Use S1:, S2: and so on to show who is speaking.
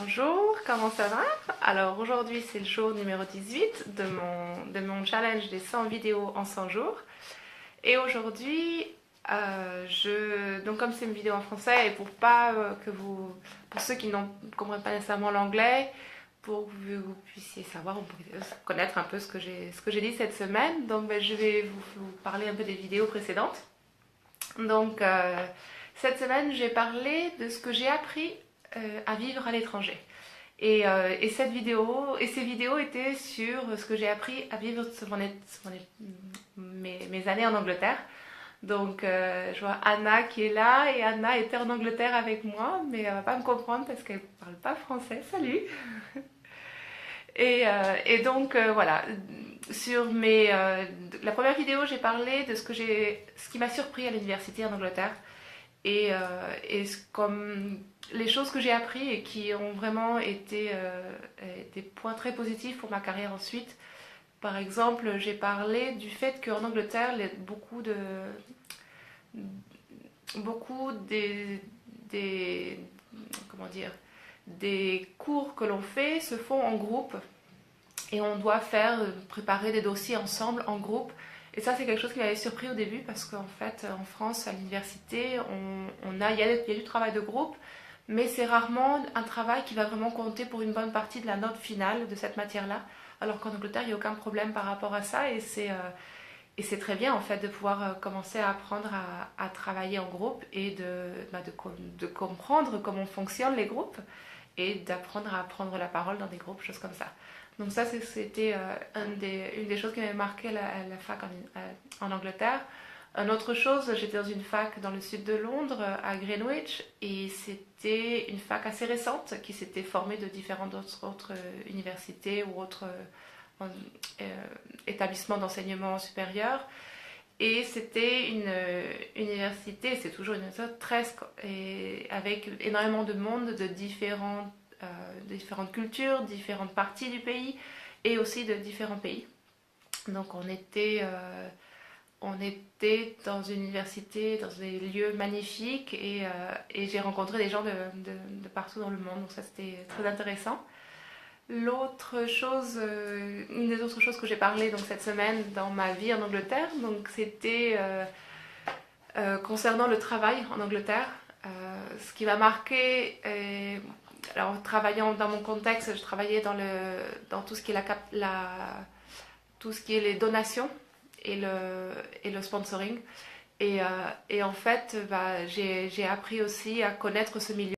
S1: Bonjour, comment ça va? Alors aujourd'hui c'est le jour numéro 18 de mon challenge des 100 vidéos en 100 jours. Et aujourd'hui, donc comme c'est une vidéo en français et pour pas pour ceux qui ne comprennent pas nécessairement l'anglais, pour que vous puissiez savoir, connaître un peu ce que j'ai dit cette semaine, donc je vais vous parler un peu des vidéos précédentes. Donc cette semaine j'ai parlé de ce que j'ai appris à vivre à l'étranger. Et ces vidéos étaient sur ce que j'ai appris à vivre sur mes années en Angleterre. Donc, je vois Anna qui est là, et Anna était en Angleterre avec moi, mais elle va pas me comprendre parce qu'elle parle pas français. Salut! Et donc, voilà. La première vidéo, j'ai parlé de ce qui m'a surpris à l'université en Angleterre et comme les choses que j'ai appris et qui ont vraiment été des points très positifs pour ma carrière ensuite. Par exemple, j'ai parlé du fait qu'en Angleterre, beaucoup des comment dire, des cours que l'on fait se font en groupe et on doit préparer des dossiers ensemble en groupe. Et ça, c'est quelque chose qui m'avait surpris au début parce qu'en fait, en France, à l'université, il y a du travail de groupe, mais c'est rarement un travail qui va vraiment compter pour une bonne partie de la note finale de cette matière-là. Alors qu'en Angleterre, il n'y a aucun problème par rapport à ça et c'est très bien en fait de pouvoir commencer à apprendre à travailler en groupe et de comprendre comment fonctionnent les groupes et d'apprendre à prendre la parole dans des groupes, choses comme ça. Donc ça, c'était une des choses qui m'avait marqué à la fac en Angleterre. Une autre chose, j'étais dans une fac dans le sud de Londres, à Greenwich, et c'était une fac assez récente qui s'était formée de différentes autres universités ou autres établissements d'enseignement supérieur. Et c'était une université, c'est toujours une université avec énormément de monde de différentes cultures, différentes parties du pays et aussi de différents pays. Donc on était dans une université, dans des lieux magnifiques et j'ai rencontré des gens de partout dans le monde, donc ça c'était très intéressant. Une des autres choses que j'ai parlé donc cette semaine dans ma vie en Angleterre, donc c'était concernant le travail en Angleterre. Ce qui m'a marqué, alors travaillant dans mon contexte, je travaillais dans tout ce qui est tout ce qui est les donations et le sponsoring. Et en fait, j'ai appris aussi à connaître ce milieu